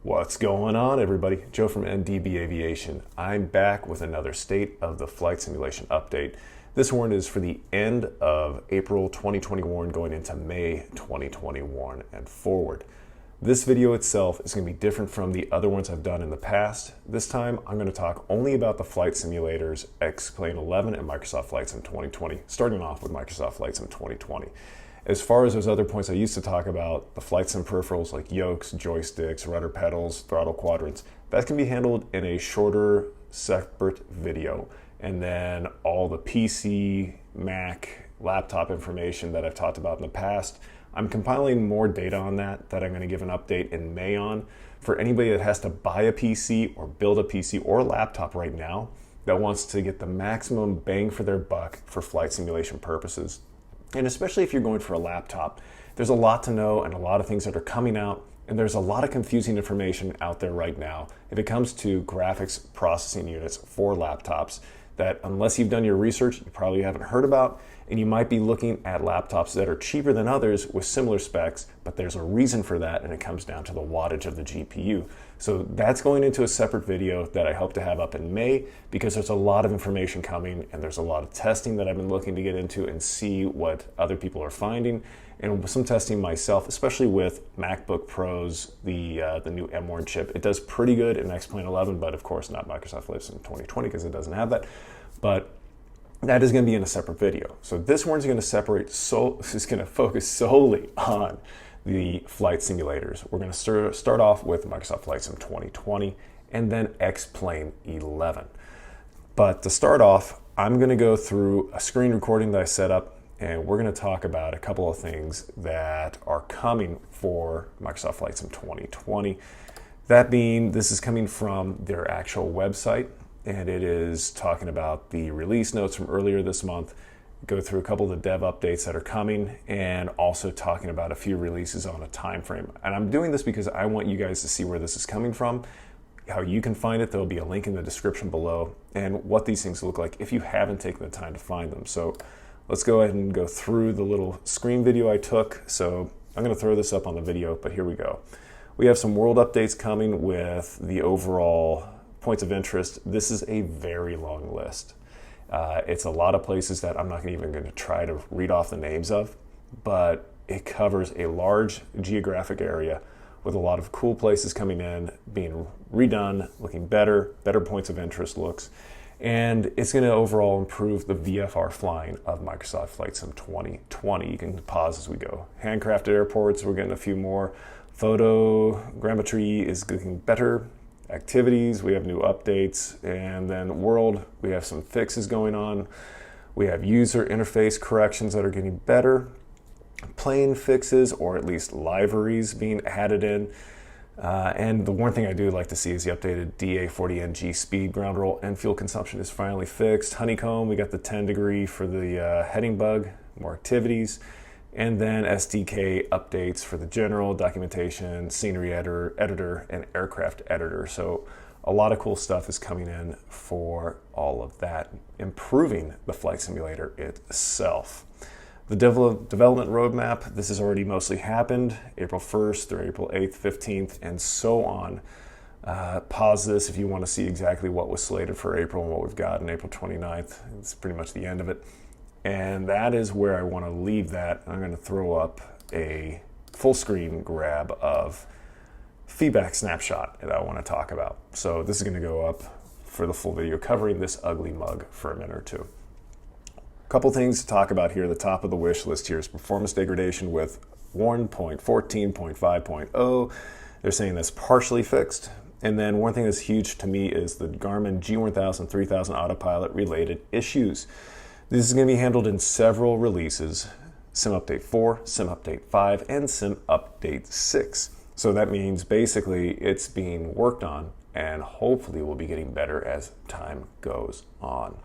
What's going on, everybody? Joe from NDB Aviation. I'm back with another State of the Flight Simulation update. This warrant is for the end of April 2021 going into May 2021 and forward. This video itself is going to be different from the other ones I've done in the past. This time I'm going to talk only about the flight simulators X-Plane 11 and Microsoft Flight Sim 2020, starting off with Microsoft Flight Sim 2020. As far as those other points I used to talk about, the flight sim peripherals like yokes, joysticks, rudder pedals, throttle quadrants, that can be handled in a shorter, separate video. And then all the PC, Mac, laptop information that I've talked about in the past, I'm compiling more data on that I'm going to give an update in May on. For anybody that has to buy a PC or build a PC or a laptop right now that wants to get the maximum bang for their buck for flight simulation purposes. And especially if you're going for a laptop, there's a lot to know and a lot of things that are coming out, and there's a lot of confusing information out there right now if it comes to graphics processing units for laptops that, unless you've done your research, you probably haven't heard about, and you might be looking at laptops that are cheaper than others with similar specs, but there's a reason for that, and it comes down to the wattage of the GPU. So that's going into a separate video that I hope to have up in May, because there's a lot of information coming and there's a lot of testing that I've been looking to get into and see what other people are finding, and some testing myself, especially with MacBook Pros, the new M1 chip. It does pretty good in X-Plane 11, but of course not Microsoft Flight Sim 2020 because it doesn't have that. But that is going to be in a separate video. So this one's going to focus solely on the flight simulators. We're going to start off with Microsoft Flight Sim 2020 and then X-Plane 11. But to start off, I'm going to go through a screen recording that I set up, and we're going to talk about a couple of things that are coming for Microsoft Flight Sim 2020. That being, this is coming from their actual website, and it is talking about the release notes from earlier this month, go through a couple of the dev updates that are coming, and also talking about a few releases on a time frame. And I'm doing this because I want you guys to see where this is coming from, how you can find it. There'll be a link in the description below, and what these things look like if you haven't taken the time to find them. So let's go ahead and go through the little screen video I took. So I'm going to throw this up on the video, but here we go. We have some world updates coming with the overall points of interest. This is a very long list. It's a lot of places that I'm not even going to try to read off the names of, but it covers a large geographic area with a lot of cool places coming in, being redone, looking better points of interest looks, and it's going to overall improve the VFR flying of Microsoft Flight Sim 2020. You can pause as we go. Handcrafted airports, we're getting a few more. Photogrammetry is looking better. Activities, we have new updates, and then world, we have some fixes going on. We have user interface corrections that are getting better, plane fixes, or at least liveries being added in. And the one thing I do like to see is the updated DA40NG speed, ground roll, and fuel consumption is finally fixed. Honeycomb, we got the 10 degree for the heading bug, more activities. And then SDK updates for the general, documentation, scenery editor, and aircraft editor. So a lot of cool stuff is coming in for all of that, improving the flight simulator itself. The development roadmap, this has already mostly happened, April 1st through April 8th, 15th, and so on. Pause this if you want to see exactly what was slated for April and what we've got on April 29th. It's pretty much the end of it. And that is where I want to leave that. I'm going to throw up a full screen grab of feedback snapshot that I want to talk about. So this is going to go up for the full video covering this ugly mug for a minute or two. A couple things to talk about here. The top of the wish list here is performance degradation with 1.14.5.0. They're saying that's partially fixed. And then one thing that's huge to me is the Garmin G1000 3000 autopilot related issues. This is going to be handled in several releases: Sim Update 4, Sim Update 5, and Sim Update 6. So that means basically it's being worked on and hopefully will be getting better as time goes on.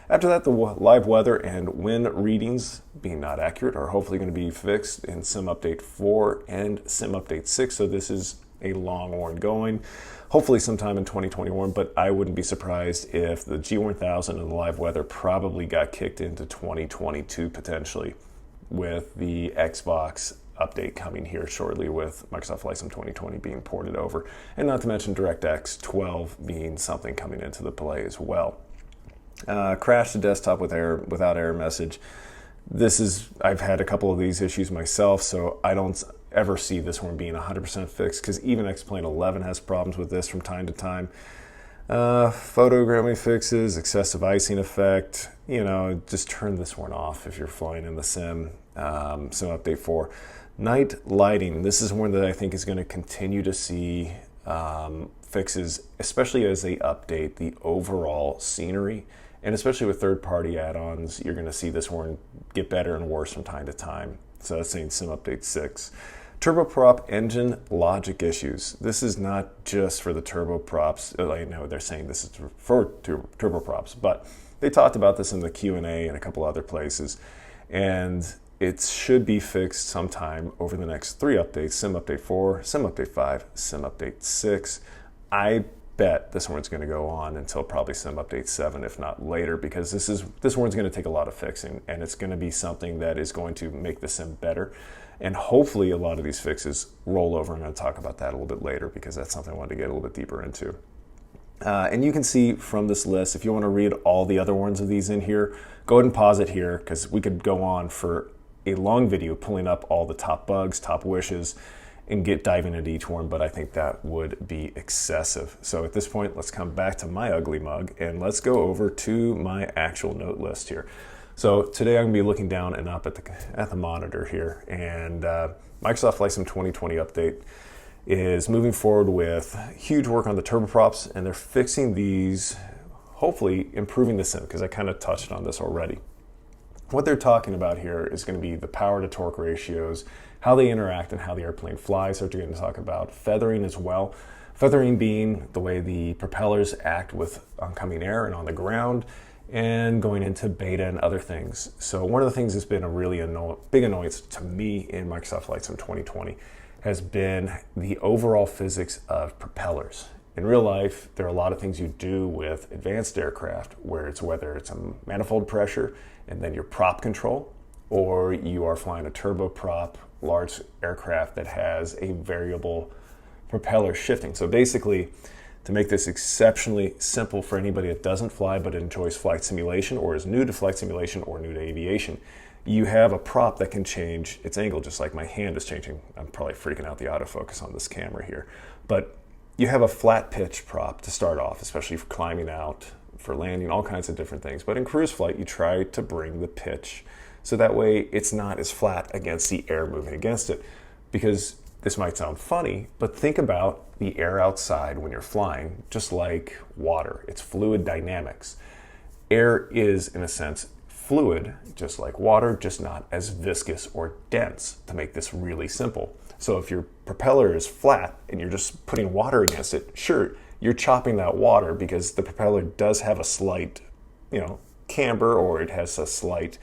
After that, the live weather and wind readings being not accurate are hopefully going to be fixed in Sim Update 4 and Sim Update 6. So this is a long one going, hopefully sometime in 2021, but I wouldn't be surprised if the G1000 and the live weather probably got kicked into 2022 potentially with the Xbox update coming here shortly with Microsoft Flight Sim 2020 being ported over, and not to mention DirectX 12 being something coming into the play as well. Crash the desktop without error message. I've had a couple of these issues myself, so I don't ever see this one being 100% fixed, because even X-Plane 11 has problems with this from time to time. Photogramming fixes, excessive icing effect, just turn this one off if you're flying in the sim. Sim update 4. Night lighting. This is one that I think is going to continue to see fixes, especially as they update the overall scenery. And especially with third-party add-ons, you're going to see this one get better and worse from time to time. So that's saying Sim Update 6. Turboprop engine logic issues. This is not just for the turboprops. I know they're saying this is for turboprops, but they talked about this in the Q&A and a couple other places. And it should be fixed sometime over the next 3 updates: Sim Update 4, Sim Update 5, Sim Update 6. I bet this one's going to go on until probably Sim Update 7, if not later, because this one's going to take a lot of fixing, and it's going to be something that is going to make the sim better. And hopefully a lot of these fixes roll over. I'm going to talk about that a little bit later, because that's something I wanted to get a little bit deeper into. And you can see from this list, if you want to read all the other ones of these in here, go ahead and pause it here, because we could go on for a long video pulling up all the top bugs, top wishes, and diving into each one, but I think that would be excessive. So at this point, let's come back to my ugly mug and let's go over to my actual note list here. So today I'm going to be looking down and up at the monitor here, and Microsoft Flight Sim 2020 update is moving forward with huge work on the turboprops, and they're fixing these, hopefully improving the sim, because I kind of touched on this already. What they're talking about here is going to be the power to torque ratios, how they interact and how the airplane flies. So they're going to talk about feathering as well. Feathering being the way the propellers act with oncoming air and on the ground, and going into beta and other things. So one of the things that's been a really big annoyance to me in Microsoft Flight Sim 2020 has been the overall physics of propellers. In real life, there are a lot of things you do with advanced aircraft, whether it's a manifold pressure and then your prop control, or you are flying a turboprop large aircraft that has a variable propeller shifting. So basically, to make this exceptionally simple for anybody that doesn't fly but enjoys flight simulation, or is new to flight simulation or new to aviation, you have a prop that can change its angle, just like my hand is changing. I'm probably freaking out the autofocus on this camera here. But you have a flat pitch prop to start off, especially for climbing out, for landing, all kinds of different things. But in cruise flight, you try to bring the pitch so that way it's not as flat against the air moving against it. Because this might sound funny, but think about the air outside when you're flying, just like water. It's fluid dynamics. Air is, in a sense, fluid, just like water, just not as viscous or dense, to make this really simple. So if your propeller is flat and you're just putting water against it, sure, you're chopping that water because the propeller does have a slight, camber, or it has a slight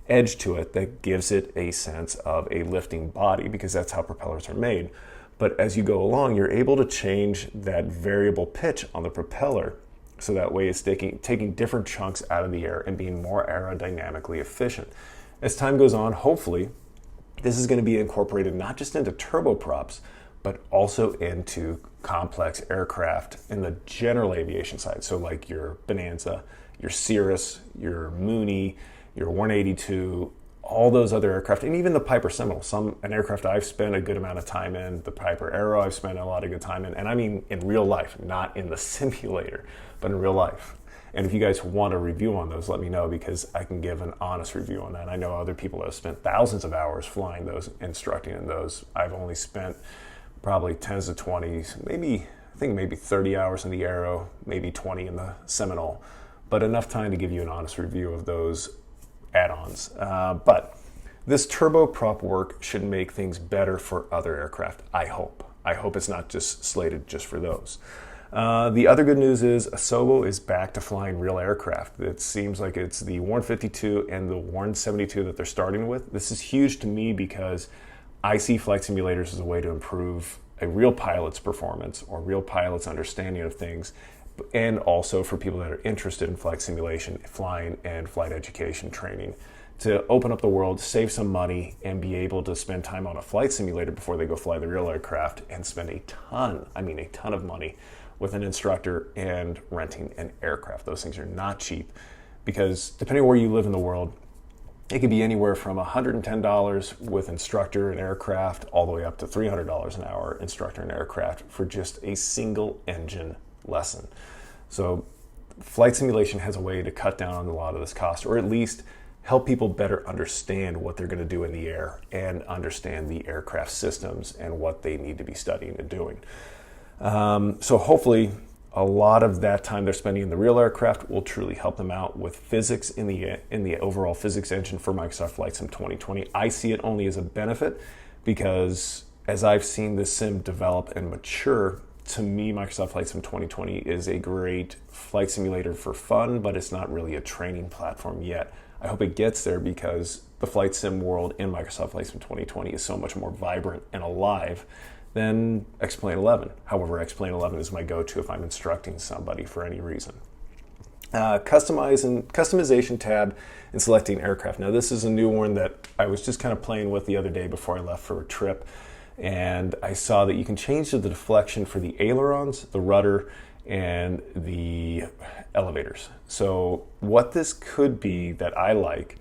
edge to it that gives it a sense of a lifting body, because that's how propellers are made. But as you go along, you're able to change that variable pitch on the propeller, so that way it's taking different chunks out of the air and being more aerodynamically efficient. As time goes on, hopefully, this is going to be incorporated not just into turboprops, but also into complex aircraft in the general aviation side. So like your Bonanza, your Cirrus, your Mooney, your 182, all those other aircraft, and even the Piper Seminole, an aircraft I've spent a good amount of time in, the Piper Arrow I've spent a lot of good time in, and I mean in real life, not in the simulator, but in real life. And if you guys want a review on those, let me know, because I can give an honest review on that. I know other people have spent thousands of hours flying those, instructing in those. I've only spent probably 10s to 20s, maybe 30 hours in the Arrow, maybe 20 in the Seminole, but enough time to give you an honest review of those add-ons. But this turboprop work should make things better for other aircraft, I hope. I hope it's not just slated just for those. The other good news is Asobo is back to flying real aircraft. It seems like it's the Warn 52 and the Warn 72 that they're starting with. This is huge to me because I see flight simulators as a way to improve a real pilot's performance or real pilot's understanding of things, and also for people that are interested in flight simulation, flying, and flight education training to open up the world, save some money, and be able to spend time on a flight simulator before they go fly the real aircraft and spend a ton of money with an instructor and renting an aircraft. Those things are not cheap because depending on where you live in the world, it could be anywhere from $110 with instructor and aircraft all the way up to $300 an hour instructor and aircraft for just a single engine lesson. So flight simulation has a way to cut down on a lot of this cost, or at least help people better understand what they're going to do in the air and understand the aircraft systems and what they need to be studying and doing. So hopefully a lot of that time they're spending in the real aircraft will truly help them out with physics in the overall physics engine for Microsoft Flight Sim 2020. I see it only as a benefit because as I've seen this sim develop and mature, to me, Microsoft Flight Sim 2020 is a great flight simulator for fun, but it's not really a training platform yet. I hope it gets there because the flight sim world in Microsoft Flight Sim 2020 is so much more vibrant and alive than X-Plane 11. However, X-Plane 11 is my go-to if I'm instructing somebody for any reason. Customization tab and selecting aircraft. Now, this is a new one that I was just kind of playing with the other day before I left for a trip, and I saw that you can change the deflection for the ailerons, the rudder, and the elevators. So what this could be that I like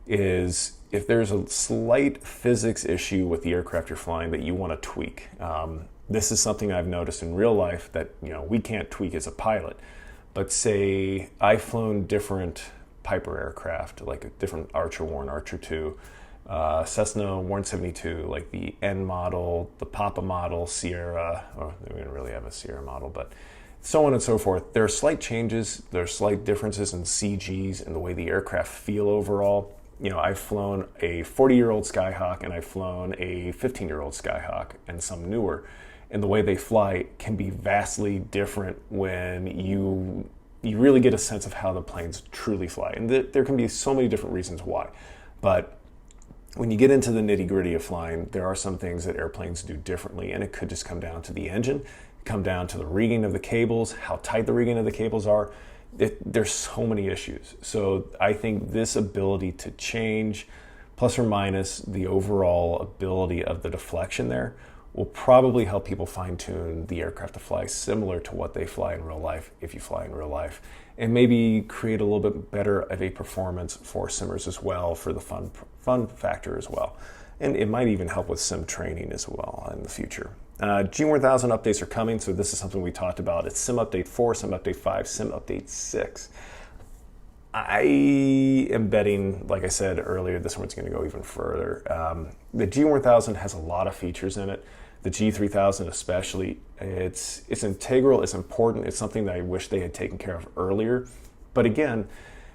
is if there's a slight physics issue with the aircraft you're flying that you want to tweak. This is something I've noticed in real life that we can't tweak as a pilot. But say I've flown different Piper aircraft, like a different Archer 1, Archer 2, Cessna 172, like the N model, the Papa model, Sierra, or we don't really have a Sierra model, but so on and so forth. There are slight changes, there are slight differences in CGs and the way the aircraft feel overall. I've flown a 40-year-old Skyhawk and I've flown a 15-year-old Skyhawk and some newer. And the way they fly can be vastly different when you really get a sense of how the planes truly fly. And there can be so many different reasons why. But when you get into the nitty-gritty of flying, there are some things that airplanes do differently, and it could just come down to the engine, come down to the rigging of the cables, how tight the rigging of the cables are. There's so many issues. So I think this ability to change, plus or minus the overall ability of the deflection there, will probably help people fine-tune the aircraft to fly similar to what they fly in real life, if you fly in real life, and maybe create a little bit better of a performance for simmers as well, for the fun factor as well. And it might even help with sim training as well in the future. G1000 updates are coming, so this is something we talked about. It's Sim Update 4, Sim Update 5, Sim Update 6. I am betting, like I said earlier, this one's going to go even further. The G1000 has a lot of features in it. The G3000 especially, it's integral, it's important, it's something that I wish they had taken care of earlier. But again,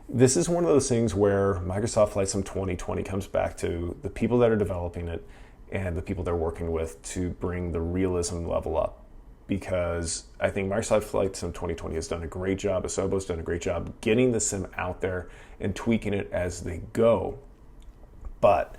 this is one of those things where Microsoft Flight Sim 2020 comes back to the people that are developing it and the people they're working with to bring the realism level up. Because I think Microsoft Flight Sim 2020 has done a great job, Asobo's done a great job getting the sim out there and tweaking it as they go. But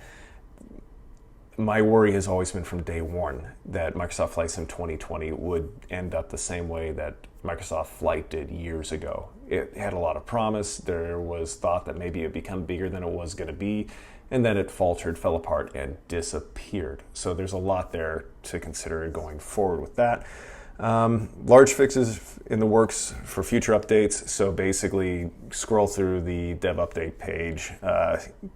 my worry has always been from day one that Microsoft Flight Sim 2020 would end up the same way that Microsoft Flight did years ago. It had a lot of promise. There was thought that maybe it would become bigger than it was going to be, and then it faltered, fell apart, and disappeared. So there's a lot there to consider going forward with that. Large fixes in the works for future updates. So basically scroll through the dev update page.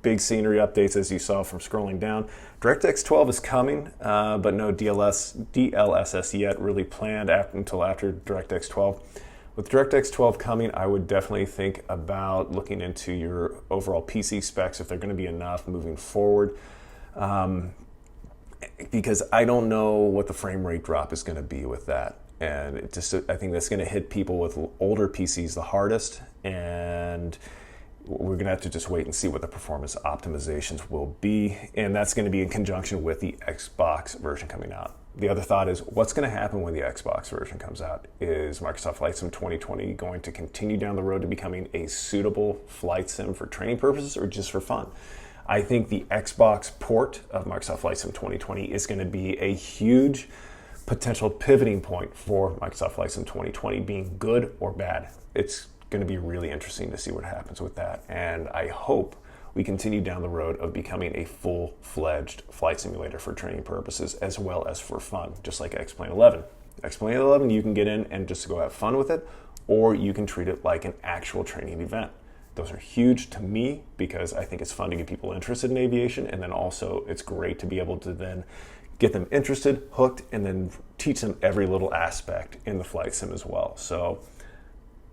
Big scenery updates as you saw from scrolling down. DirectX 12 is coming, but no DLSS yet really planned until after DirectX 12. With DirectX 12 coming, I would definitely think about looking into your overall PC specs, if they're going to be enough moving forward. Because I don't know what the frame rate drop is going to be with that. And I think that's going to hit people with older PCs the hardest. And we're going to have to just wait and see what the performance optimizations will be. And that's going to be in conjunction with the Xbox version coming out. The other thought is, what's going to happen when the Xbox version comes out? Is Microsoft Flight Sim 2020 going to continue down the road to becoming a suitable flight sim for training purposes or just for fun? I think the Xbox port of Microsoft Flight Sim 2020 is going to be a huge potential pivoting point for Microsoft Flight Sim 2020 being good or bad. It's going to be really interesting to see what happens with that. And I hope we continue down the road of becoming a full-fledged flight simulator for training purposes as well as for fun, just like X-Plane 11. X-Plane 11, you can get in and just go have fun with it, or you can treat it like an actual training event. Those are huge to me because I think it's fun to get people interested in aviation, and then also it's great to be able to then get them interested, hooked, and then teach them every little aspect in the flight sim as well. So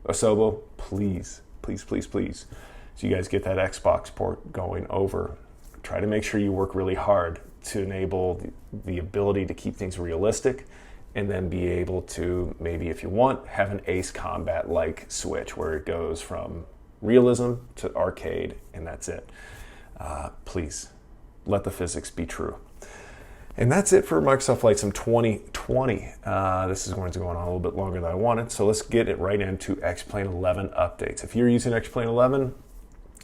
Asobo, please, please, please, please, so you guys get that Xbox port going over. Try to make sure you work really hard to enable the ability to keep things realistic, and then be able to, maybe if you want, have an Ace Combat-like switch where it goes from realism to arcade, and that's it. Please, let the physics be true. And that's it for Microsoft Flight Sim 2020. This is going to go on a little bit longer than I wanted, so let's get it right into X-Plane 11 updates. If you're using X-Plane 11,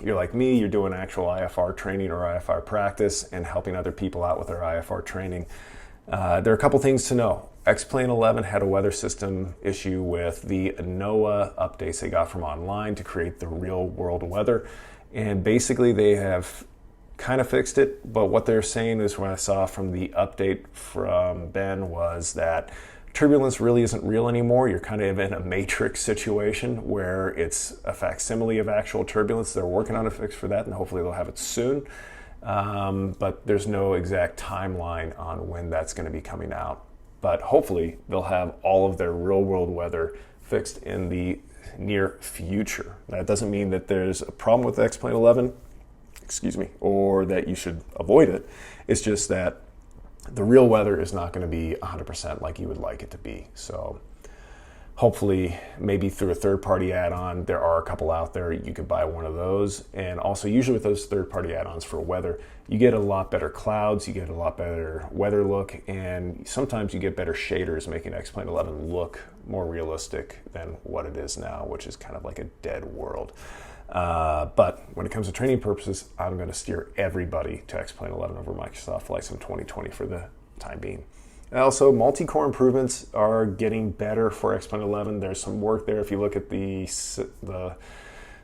you're like me, you're doing actual IFR training or IFR practice and helping other people out with their IFR training. There are a couple things to know. X-Plane 11 had a weather system issue with the NOAA updates they got from online to create the real world weather. And basically they have kind of fixed it, but what they're saying is, what I saw from the update from Ben, was that turbulence really isn't real anymore. You're kind of in a matrix situation where it's a facsimile of actual turbulence. They're working on a fix for that, and hopefully they'll have it soon. But there's no exact timeline on when that's going to be coming out. But hopefully they'll have all of their real world weather fixed in the near future. That doesn't mean that there's a problem with X-Plane 11, or that you should avoid it. It's just that the real weather is not going to be 100% like you would like it to be. So hopefully, maybe through a third-party add-on, there are a couple out there, you could buy one of those. And also, usually with those third-party add-ons for weather, you get a lot better clouds, you get a lot better weather look, and sometimes you get better shaders, making X-Plane 11 look more realistic than what it is now, which is kind of like a dead world. But when it comes to training purposes, I'm going to steer everybody to X-Plane 11 over Microsoft Flight Sim 2020 for the time being. And also, multi-core improvements are getting better for X-Plane 11. There's some work there. If you look at the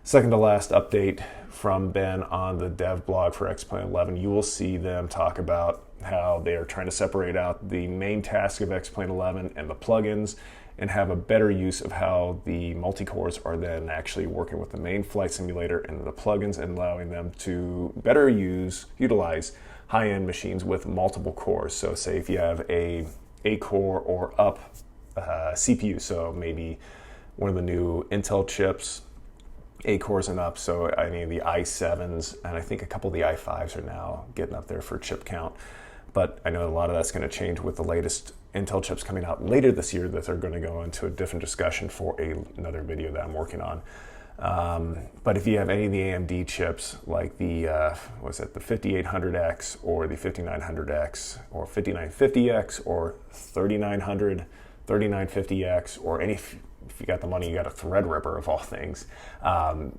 second to last update from Ben on the dev blog for X-Plane 11, you will see them talk about how they are trying to separate out the main task of X-Plane 11 and the plugins, and have a better use of how the multi-cores are then actually working with the main flight simulator and the plugins, and allowing them to better utilize high-end machines with multiple cores. So say if you have a core or up CPU, so maybe one of the new Intel chips, 8 cores and up, so I mean the i7s, and I think a couple of the i5s are now getting up there for chip count. But I know a lot of that's going to change with the latest Intel chips coming out later this year that are going to go into a different discussion for another video that I'm working on. But if you have any of the AMD chips, like the the 5800X or the 5900X or 5950X or 3900, 3950X, or any, if you got the money, you got a Threadripper of all things,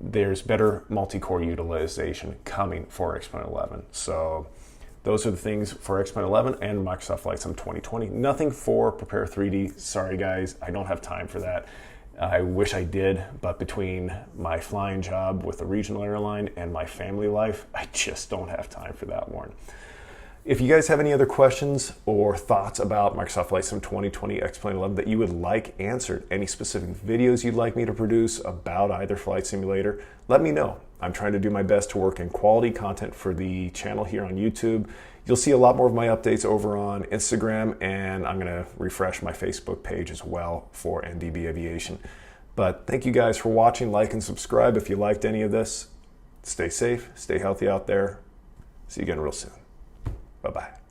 there's better multi-core utilization coming for X-Plane 11. So those are the things for X-Plane 11 and Microsoft Flight Sim 2020. Nothing for Prepare 3D. Sorry guys, I don't have time for that. I wish I did, but between my flying job with a regional airline and my family life, I just don't have time for that, Warren. If you guys have any other questions or thoughts about Microsoft Flight Sim 2020 X-Plane 11 that you would like answered, any specific videos you'd like me to produce about either flight simulator, let me know. I'm trying to do my best to work in quality content for the channel here on YouTube. You'll see a lot more of my updates over on Instagram, and I'm going to refresh my Facebook page as well for NDB Aviation. But thank you guys for watching. Like and subscribe if you liked any of this. Stay safe, stay healthy out there. See you again real soon. Bye-bye.